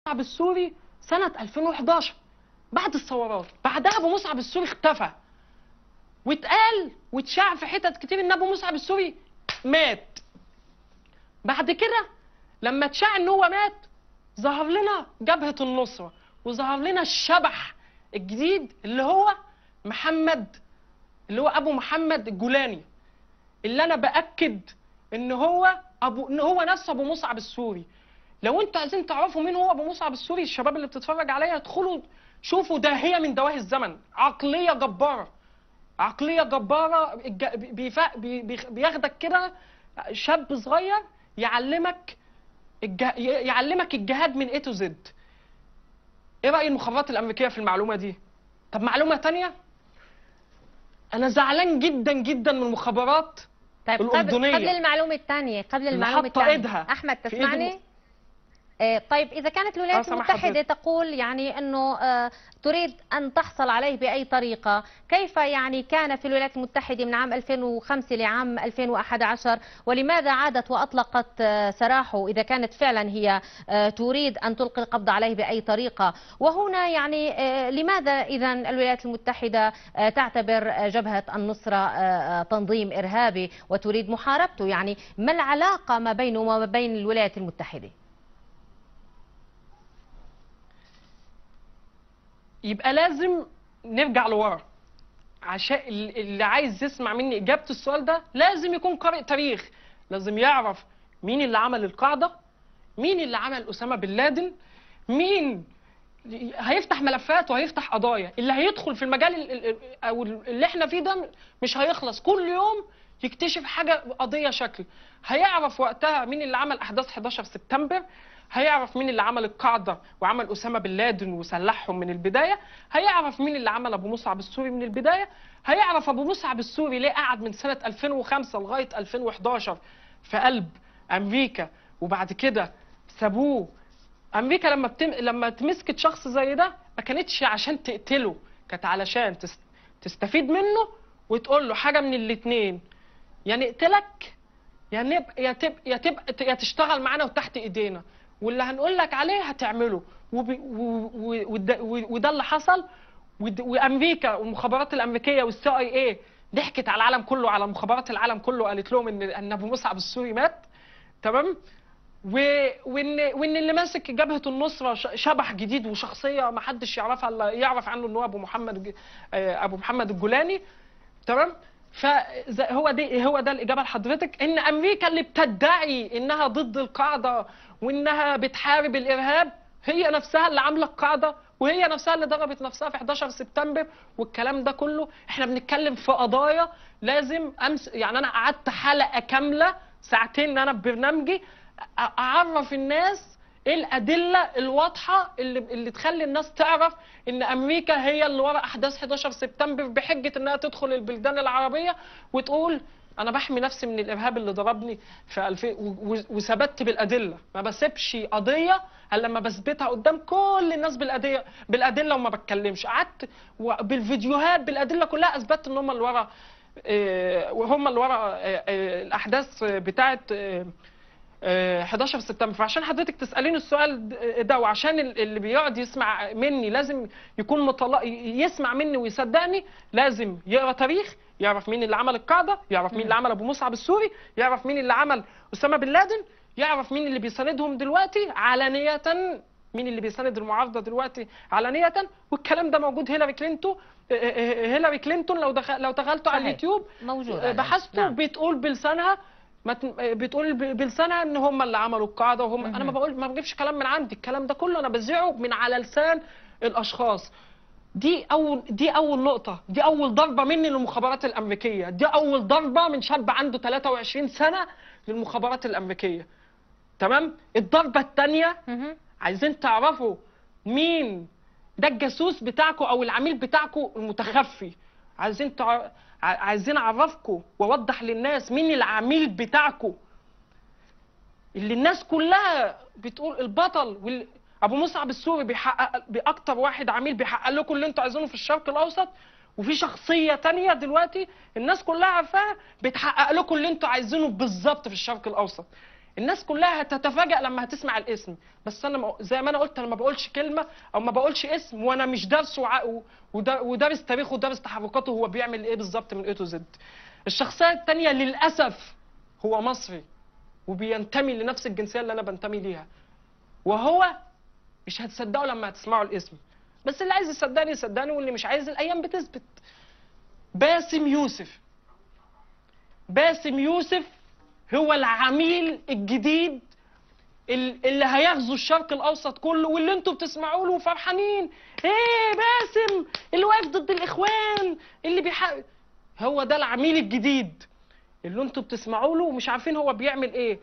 مصعب السوري سنة 2011 بعد الثورات. بعدها ابو مصعب السوري اختفى واتقال واتشاع في حتت كتير ان ابو مصعب السوري مات. بعد كده لما اتشاع ان هو مات ظهر لنا جبهة النصرة وظهر لنا الشبح الجديد اللي هو محمد، اللي هو ابو محمد الجولاني، اللي انا باكد ان هو نفس ابو مصعب السوري. لو انتوا عايزين تعرفوا مين هو ابو مصعب السوري، الشباب اللي بتتفرج عليا ادخلوا شوفوا داهيه من دواهي الزمن، عقليه جباره، عقليه جباره. بياخدك كده شاب صغير يعلمك الجهاد من A to Z. ايه رأي المخابرات الامريكيه في المعلومه دي؟ طب معلومه تانية، انا زعلان جدا جدا من المخابرات الاردنيه. قبل المعلومه الثانيه، احمد تسمعني؟ طيب إذا كانت الولايات المتحدة تقول يعني أنه تريد أن تحصل عليه بأي طريقة، كيف يعني كان في الولايات المتحدة من عام 2005 لعام 2011، ولماذا عادت وأطلقت سراحه إذا كانت فعلا هي تريد أن تلقي القبض عليه بأي طريقة؟ وهنا يعني لماذا إذا الولايات المتحدة تعتبر جبهة النصرة تنظيم إرهابي وتريد محاربته؟ يعني ما العلاقة ما بينه وما بين الولايات المتحدة؟ يبقى لازم نرجع لورا، عشان اللي عايز يسمع مني إجابة السؤال ده لازم يكون قارئ تاريخ، لازم يعرف مين اللي عمل القاعدة، مين اللي عمل أسامة بن لادن، مين هيفتح ملفات وهيفتح قضايا. اللي هيدخل في المجال أو اللي احنا فيه ده مش هيخلص، كل يوم يكتشف حاجة قضية شكل. هيعرف وقتها مين اللي عمل أحداث 11 سبتمبر، هيعرف مين اللي عمل القاعدة وعمل أسامة بن لادن وسلحهم من البداية، هيعرف مين اللي عمل أبو مصعب السوري من البداية، هيعرف أبو مصعب السوري ليه قعد من سنة 2005 لغاية 2011 في قلب أمريكا وبعد كده سابوه. أمريكا لما تمسكت شخص زي ده ما كانتش عشان تقتله، كانت علشان تستفيد منه وتقول له حاجة من الاتنين، يا نقتلك يا تشتغل معانا وتحت ايدينا، واللي هنقول لك عليه هتعمله. وده اللي حصل. وامريكا والمخابرات الامريكيه والCIA ضحكت على العالم كله، على مخابرات العالم كله، قالت لهم ان ابو مصعب السوري مات، تمام؟ وان اللي ماسك جبهه النصره شبح جديد وشخصيه ما حدش يعرفها الا يعرف عنه ان هو ابو محمد الجولاني، تمام؟ فهو ده الاجابه لحضرتك، ان امريكا اللي بتدعي انها ضد القاعده وانها بتحارب الارهاب هي نفسها اللي عامله القاعده، وهي نفسها اللي ضربت نفسها في 11 سبتمبر والكلام ده كله. احنا بنتكلم في قضايا لازم يعني انا قعدت حلقه كامله ساعتين انا ببرنامجي اعرف الناس ايه الادله الواضحه اللي تخلي الناس تعرف ان امريكا هي اللي ورا احداث 11 سبتمبر بحجه انها تدخل البلدان العربيه وتقول انا بحمي نفسي من الارهاب اللي ضربني في 2000، وثبت بالادله. ما بسيبش قضيه الا لما بثبتها قدام كل الناس بالادله وما بتكلمش. قعدت بالفيديوهات بالادله كلها اثبتت ان هم اللي ورا، الاحداث بتاعه 11 سبتمبر. فعشان حضرتك تسأليني السؤال ده وعشان اللي بيقعد يسمع مني لازم يكون يسمع مني ويصدقني، لازم يقرا تاريخ، يعرف مين اللي عمل القاعدة، يعرف مين اللي عمل أبو مصعب السوري، يعرف مين اللي عمل أسامة بن لادن، يعرف مين اللي بيساندهم دلوقتي علانية، مين اللي بيساند المعارضة دلوقتي علانية. والكلام ده موجود. هيلاري كلينتون لو دخلتوا على اليوتيوب بحثتوا بتقول بلسانها ان هم اللي عملوا القاعده وهم. انا ما بجيبش كلام من عندي، الكلام ده كله انا بذيعه من على لسان الاشخاص. دي اول نقطه، دي اول ضربه مني للمخابرات الامريكيه، دي اول ضربه من شاب عنده 23 سنه للمخابرات الامريكيه، تمام؟ الضربه الثانيه عايزين تعرفوا مين ده الجاسوس بتاعكم او العميل بتاعكم المتخفي. عايزين اعرفكم واوضح للناس مين العميل بتاعكم اللي الناس كلها بتقول البطل. ابو مصعب السوري بيحقق باكتر واحد عميل بيحقق لكم اللي انتوا عايزينه في الشرق الاوسط، وفي شخصيه تانية دلوقتي الناس كلها عارفاها بتحقق لكم اللي انتوا عايزينه بالظبط في الشرق الاوسط. الناس كلها هتتفاجأ لما هتسمع الاسم. بس انا زي ما انا قلت، انا ما بقولش كلمه او ما بقولش اسم وانا مش دارسه ودارس تاريخه ودارس تحركاته هو بيعمل ايه بالظبط من اي تو زد. الشخصيه الثانيه للاسف هو مصري وبينتمي لنفس الجنسيه اللي انا بنتمي ليها، وهو مش هتصدقوا لما هتسمعوا الاسم، بس اللي عايز يصدقني يصدقني واللي مش عايز الايام بتثبت. باسم يوسف. باسم يوسف هو العميل الجديد اللي هيغزو الشرق الاوسط كله، واللي انتوا بتسمعوا له وفرحانين ايه باسم اللي واقف ضد الاخوان اللي هو ده العميل الجديد اللي انتوا بتسمعوا له ومش عارفين هو بيعمل ايه.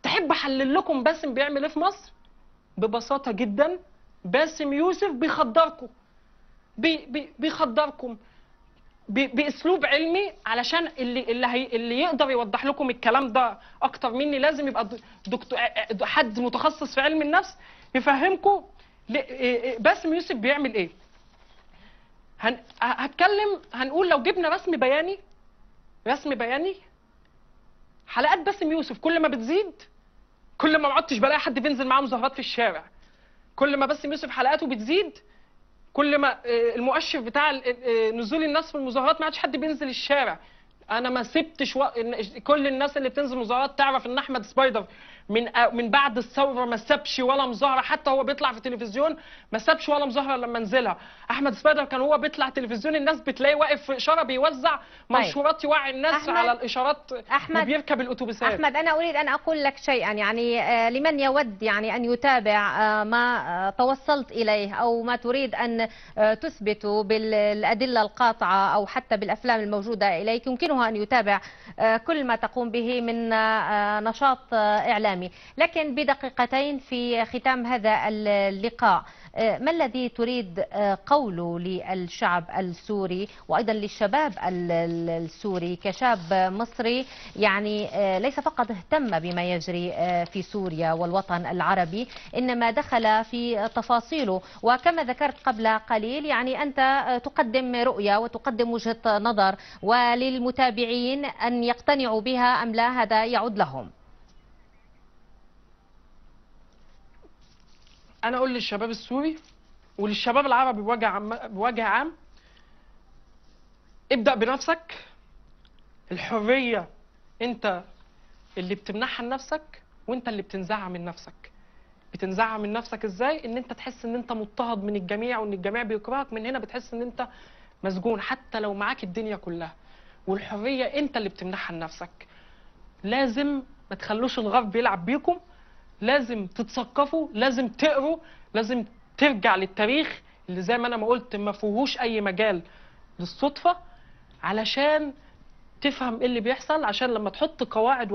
تحب احلل لكم باسم بيعمل ايه في مصر؟ ببساطه جدا، باسم يوسف بيخدركم بيخدركم باسلوب علمي، علشان اللي يقدر يوضح لكم الكلام ده اكتر مني لازم يبقى دكتور، حد متخصص في علم النفس يفهمكم باسم يوسف بيعمل ايه. هتكلم، هنقول لو جبنا رسم بياني حلقات باسم يوسف كل ما بتزيد، كل ما عدتش بلاقي حد بينزل معاه مظاهرات في الشارع. كل ما باسم يوسف حلقاته بتزيد، كل ما المؤشر بتاع نزول الناس في المظاهرات ما عادش حد بينزل الشارع. انا ما سبتش كل الناس اللي بتنزل مظاهرات تعرف ان احمد سبايدر من بعد الثوره ما سابش ولا مظاهره، حتى هو بيطلع في التلفزيون ما سابش ولا مظاهره لما نزلها. احمد سبايدر كان هو بيطلع تلفزيون الناس بتلاقيه واقف في اشاره بيوزع منشورات يوعي الناس على الاشارات وبيركب الاتوبيسات. احمد، انا اريد ان اقول لك شيئا، يعني لمن يود يعني ان يتابع ما توصلت اليه او ما تريد ان تثبته بالادله القاطعه او حتى بالافلام الموجوده اليك، يمكنه ان يتابع كل ما تقوم به من نشاط اعلامي. لكن بدقيقتين في ختام هذا اللقاء، ما الذي تريد قوله للشعب السوري وأيضا للشباب السوري كشاب مصري يعني ليس فقط اهتم بما يجري في سوريا والوطن العربي، إنما دخل في تفاصيله، وكما ذكرت قبل قليل يعني أنت تقدم رؤية وتقدم وجهة نظر، وللمتابعين أن يقتنعوا بها أم لا هذا يعود لهم. أنا أقول للشباب السوري وللشباب العربي بوجه عام، ابدأ بنفسك. الحرية أنت اللي بتمنحها لنفسك وأنت اللي بتنزعها من نفسك. بتنزعها من نفسك إزاي؟ إن أنت تحس إن أنت مضطهد من الجميع وإن الجميع بيكرهك. من هنا بتحس إن أنت مسجون حتى لو معاك الدنيا كلها. والحرية أنت اللي بتمنحها لنفسك. لازم ما تخلوش الغرب يلعب بيكم، لازم تتثقفوا، لازم تقروا، لازم ترجع للتاريخ اللي زي ما انا ما قلت ما فيهوش اي مجال للصدفه، علشان تفهم ايه اللي بيحصل، عشان لما تحط قواعد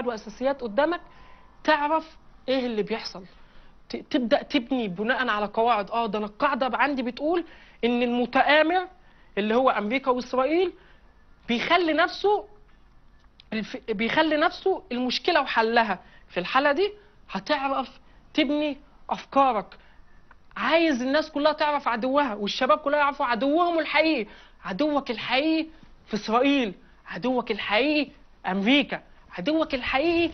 واساسيات قدامك تعرف ايه اللي بيحصل، تبدا تبني بناء على قواعد. ده انا القاعده عندي بتقول ان المتآمر اللي هو امريكا واسرائيل بيخلي نفسه المشكله وحلها. في الحاله دي هتعرف تبني افكارك. عايز الناس كلها تعرف عدوها والشباب كلها يعرفوا عدوهم الحقيقي. عدوك الحقيقي في اسرائيل، عدوك الحقيقي امريكا، عدوك الحقيقي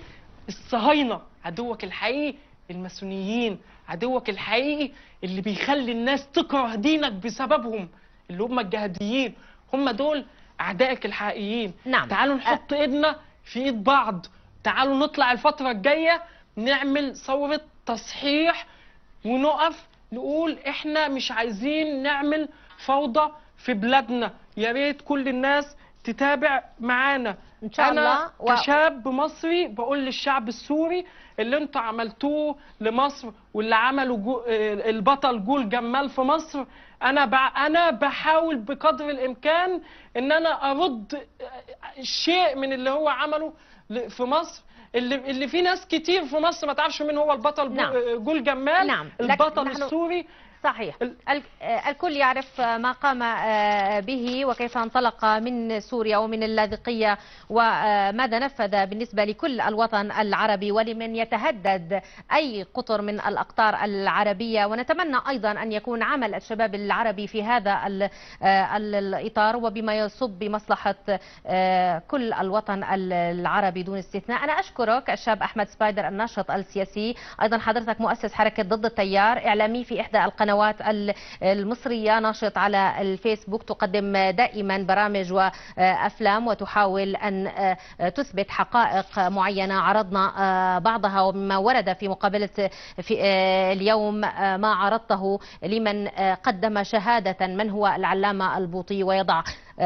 الصهاينه، عدوك الحقيقي الماسونيين، عدوك الحقيقي اللي بيخلي الناس تكره دينك بسببهم اللي هم الجهاديين. هم دول أعدائك الحقيقيين. نعم. تعالوا نحط إيدنا في إيد بعض، تعالوا نطلع الفترة الجاية نعمل ثورة تصحيح ونقف نقول إحنا مش عايزين نعمل فوضى في بلادنا. يا ريت كل الناس تتابع معانا إن شاء الله. أنا كشاب مصري بقول للشعب السوري اللي انتوا عملتوه لمصر واللي عملوا البطل جول جمال في مصر، انا بحاول بقدر الامكان ان انا ارد شيء من اللي هو عمله في مصر، اللي في ناس كتير في مصر ما تعرفش مين هو البطل. نعم. جول جمال. نعم. البطل السوري صحيح. الكل يعرف ما قام به وكيف انطلق من سوريا ومن اللاذقية وماذا نفذ بالنسبة لكل الوطن العربي ولمن يتهدد أي قطر من الأقطار العربية. ونتمنى أيضا أن يكون عمل الشباب العربي في هذا الإطار وبما يصب بمصلحة كل الوطن العربي دون استثناء. أنا أشكرك الشاب أحمد سبايدر الناشط السياسي، أيضا حضرتك مؤسس حركة ضد التيار، إعلامي في إحدى القنوات المصرية، ناشط على الفيسبوك، تقدم دائما برامج وأفلام وتحاول أن تثبت حقائق معينة. عرضنا بعضها ومما ورد في مقابلة في اليوم ما عرضته لمن قدم شهادة من هو العلامة البوطي ويضع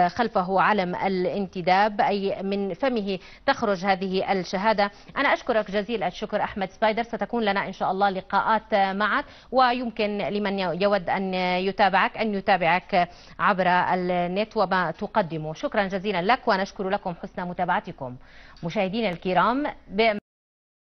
خلفه علم الانتداب، أي من فمه تخرج هذه الشهادة. أنا أشكرك جزيل الشكر أحمد سبايدر. ستكون لنا إن شاء الله لقاءات معك، ويمكن لمن يود أن يتابعك عبر النت وما تقدمه. شكرا جزيلا لك ونشكر لكم حسن متابعتكم مشاهدينا الكرام.